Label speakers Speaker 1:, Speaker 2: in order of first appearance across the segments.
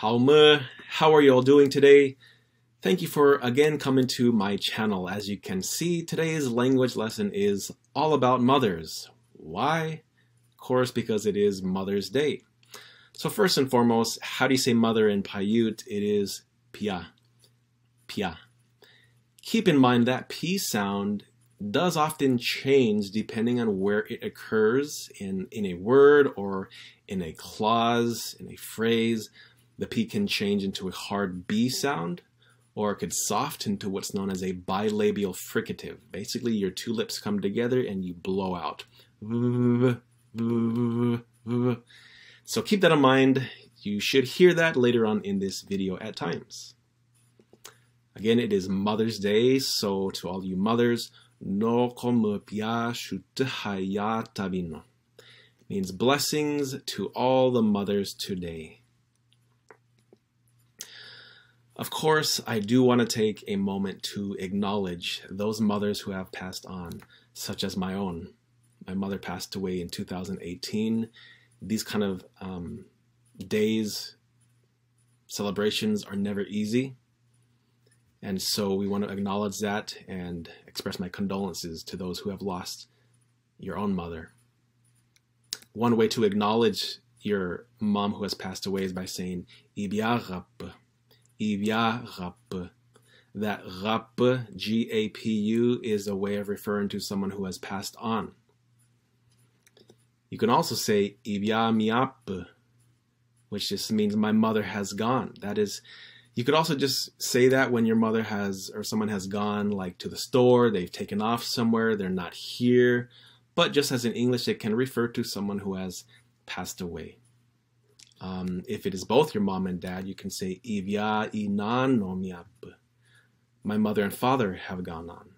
Speaker 1: How are you all doing today? Thank you for again coming to my channel. As you can see, today's language lesson is all about mothers. Why? Of course, because it is Mother's Day. So first and foremost, how do you say mother in Paiute? It is pia. Pia. Keep in mind that P sound does often change depending on where it occurs in a word or in a clause, in a phrase. The P can change into a hard B sound, or it could soften to what's known as a bilabial fricative. Basically, your two lips come together and you blow out. So keep that in mind. You should hear that later on in this video at times. Again, it is Mother's Day, so to all you mothers, no komu pia shutahaya tabino. Means blessings to all the mothers today. Of course, I do want to take a moment to acknowledge those mothers who have passed on, such as my own. My mother passed away in 2018. These kind of days, celebrations are never easy. And so we want to acknowledge that and express my condolences to those who have lost your own mother. One way to acknowledge your mom who has passed away is by saying Ibiarap. Ibiarap. That rap, G-A-P-U, is a way of referring to someone who has passed on. You can also say Ibiamiap, which just means my mother has gone. That is, you could also just say that when your mother has, or someone has gone like to the store, they've taken off somewhere, they're not here. But just as in English, it can refer to someone who has passed away. If it is both your mom and dad, you can say Ivya inan nomiap. My mother and father have gone on.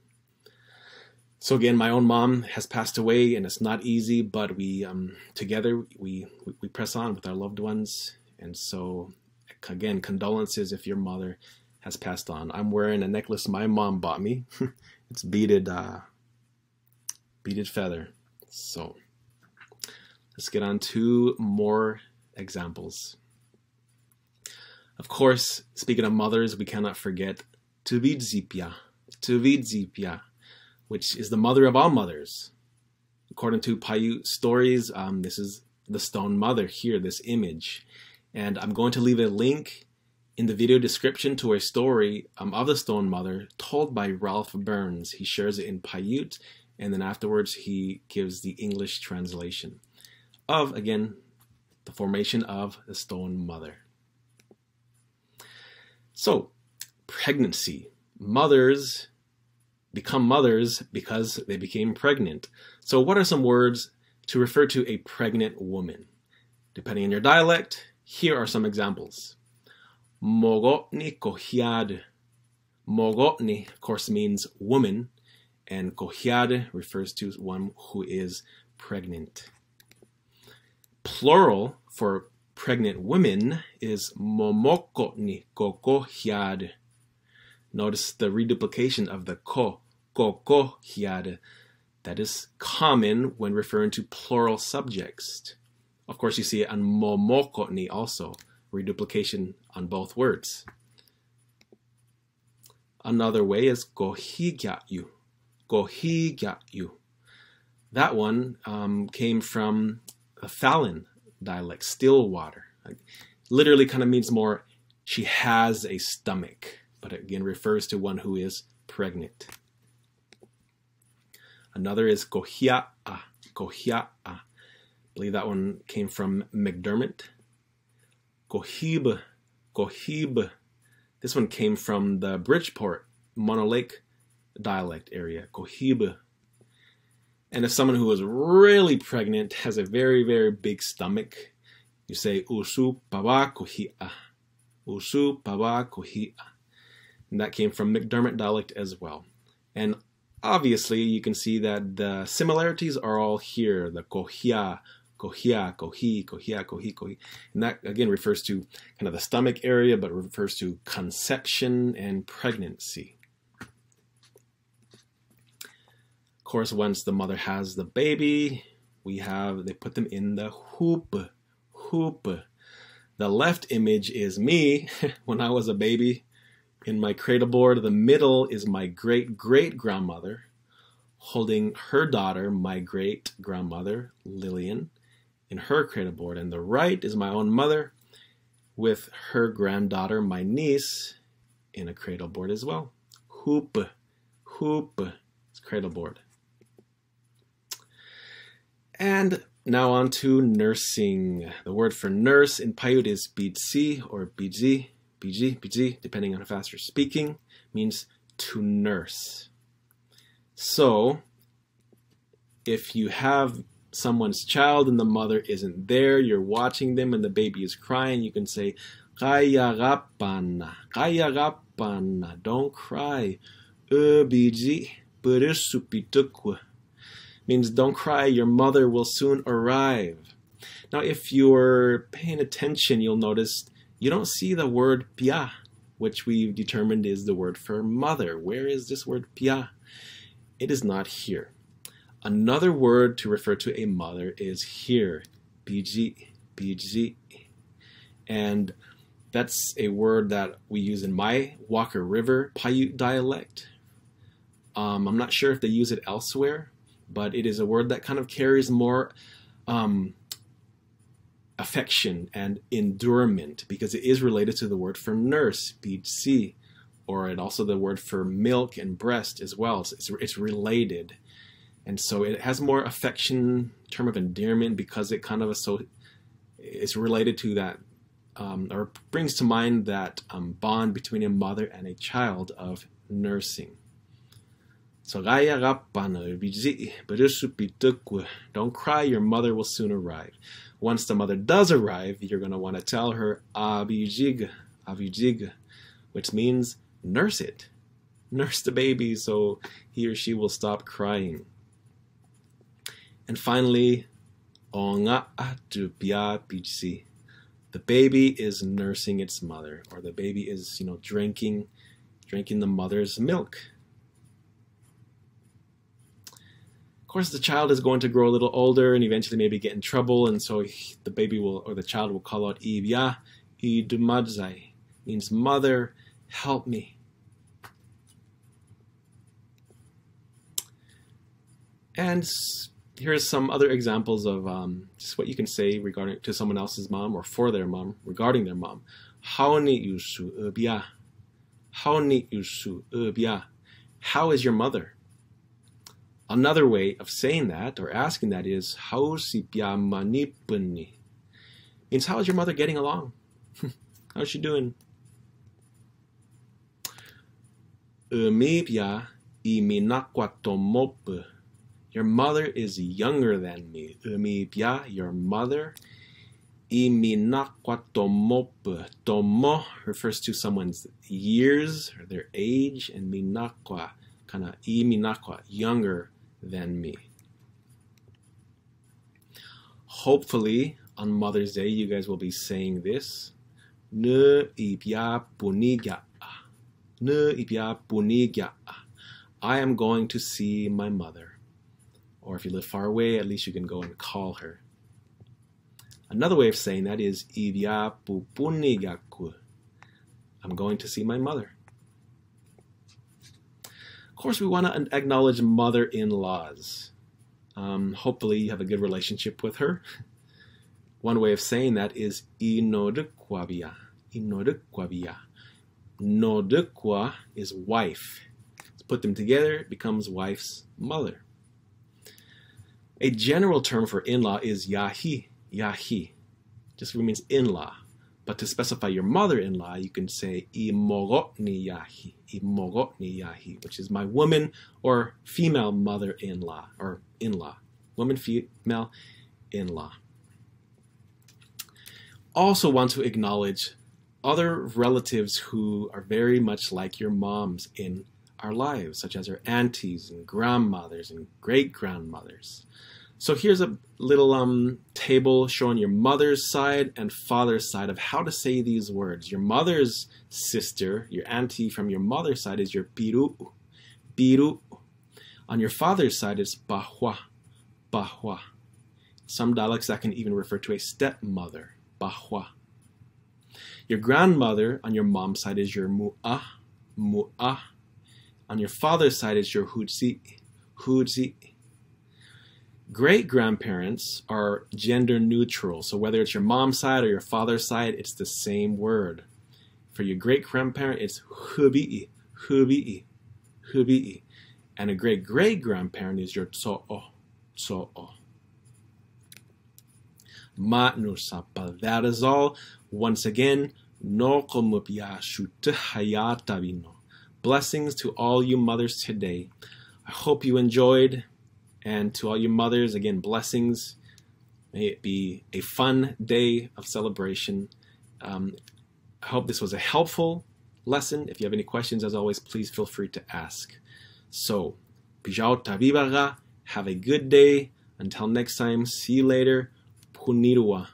Speaker 1: So again, my own mom has passed away, and it's not easy, but we together we press on with our loved ones. And so again, condolences if your mother has passed on. I'm wearing a necklace my mom bought me. It's beaded feather. So let's get on to more examples. Of course, speaking of mothers, we cannot forget Tuvidzipia, which is the mother of all mothers. According to Paiute stories, this is the stone mother here, this image. And I'm going to leave a link in the video description to a story of the stone mother told by Ralph Burns. He shares it in Paiute, and then afterwards he gives the English translation of, again, the formation of the stone mother. So, pregnancy. Mothers become mothers because they became pregnant. So what are some words to refer to a pregnant woman? Depending on your dialect, here are some examples. Mogotni kohiad. Mogotni, of course, means woman, and kohiad refers to one who is pregnant. Plural for pregnant women is momokotni kokohiad. Notice the reduplication of the kokohiad. That is common when referring to plural subjects. Of course, you see it on momokotni also, reduplication on both words. Another way is kohigyayu. Kohigyayu. That one came from the Fallon dialect, still water. Literally kind of means more, she has a stomach, but again refers to one who is pregnant. Another is kohia'a. Kohia'a. I believe that one came from McDermott. Kohib. Kohib. This one came from the Bridgeport, Mono Lake dialect area. Kohib. And if someone who is really pregnant has a very, very big stomach, you say usu pawa kohia. Usu pawa kohia. And that came from McDermott dialect as well. And obviously you can see that the similarities are all here. The kohia, kohia, kohi, kohia, kohi, kohi. And that again refers to kind of the stomach area, but refers to conception and pregnancy. Of course, once the mother has the baby, they put them in the hoop. The left image is me when I was a baby in my cradle board. The middle is my great-great-grandmother holding her daughter, my great-grandmother, Lillian, in her cradle board. And the right is my own mother with her granddaughter, my niece, in a cradle board as well. Hoop, it's cradle board. And now on to nursing. The word for nurse in Paiute is bidsi or bidzi, depending on how fast you're speaking, means to nurse. So, if you have someone's child and the mother isn't there, you're watching them and the baby is crying, you can say, Kayagapana, don't cry. Bidzi, berusupitukwa. Means don't cry, your mother will soon arrive. Now, if you're paying attention, you'll notice you don't see the word pia, which we've determined is the word for mother. Where is this word pia? It is not here. Another word to refer to a mother is here, biji. And that's a word that we use in my Walker River Paiute dialect. I'm not sure if they use it elsewhere, but it is a word that kind of carries more affection and endurement because it is related to the word for nurse, bidsi, or it also the word for milk and breast as well. So it's related. And so it has more affection, term of endearment, because it kind of it's related to that, or brings to mind that bond between a mother and a child of nursing. So don't cry, your mother will soon arrive. Once the mother does arrive, you're going to want to tell her abijig, which means nurse it. Nurse the baby so he or she will stop crying. And finally, the baby is nursing its mother, or the baby is, drinking the mother's milk. Of course, the child is going to grow a little older and eventually maybe get in trouble, and so the baby or the child will call out Ibya, idumadzai, means mother, help me. And here's some other examples of just what you can say regarding to someone else's mom or for their mom regarding their mom. Haoni yusu Ibya. Haoni yusu Ibya. How is your mother? Another way of saying that or asking that is Hausipya manipuni. Means how is your mother getting along? How's she doing? Umipya iminakwatomopu. Your mother is younger than me. Umipya, your mother. Iminakwatomopu. Tomo refers to someone's years or their age, and minakwa, kind of iminakwa, younger than me. Hopefully, on Mother's Day, you guys will be saying this. Ne ipya punigya. Ne ipya punigya. I am going to see my mother. Or if you live far away, at least you can go and call her. Another way of saying that is Ibya pupunigaku. I'm going to see my mother. Of course, we want to acknowledge mother-in-laws. Hopefully, you have a good relationship with her. One way of saying that is inodukwabia. Inodukwabia. Nodukwa is wife. Let's put them together, it becomes wife's mother. A general term for in-law is yahi. Yahi. Just means in-law. But to specify your mother-in-law, you can say imogotni yahi. Imogotni yahi, which is my woman or female mother-in-law or in-law. Woman, female, in-law. Also want to acknowledge other relatives who are very much like your moms in our lives, such as our aunties and grandmothers and great-grandmothers. So here's a little table showing your mother's side and father's side of how to say these words. Your mother's sister, your auntie from your mother's side is your piru. Piru. On your father's side is bahwa. Bahwa. Some dialects that can even refer to a stepmother. Bahwa. Your grandmother on your mom's side is your mu'a, mu'a. On your father's side is your hudsi, hudsi. Great-grandparents are gender neutral, so whether it's your mom's side or your father's side, it's the same word. For your great-grandparent, it's hubi'i, hubi'i, hubi'i. And a great-great-grandparent is your tso'o, tso'o. Ma'nusapa. That is all. Once again, no komupya shutahayatavino. Blessings to all you mothers today. I hope you enjoyed. And to all you mothers, again, blessings. May it be a fun day of celebration. I hope this was a helpful lesson. If you have any questions, as always, please feel free to ask. So, Pijao Tavivaga, have a good day. Until next time, see you later. Punirua.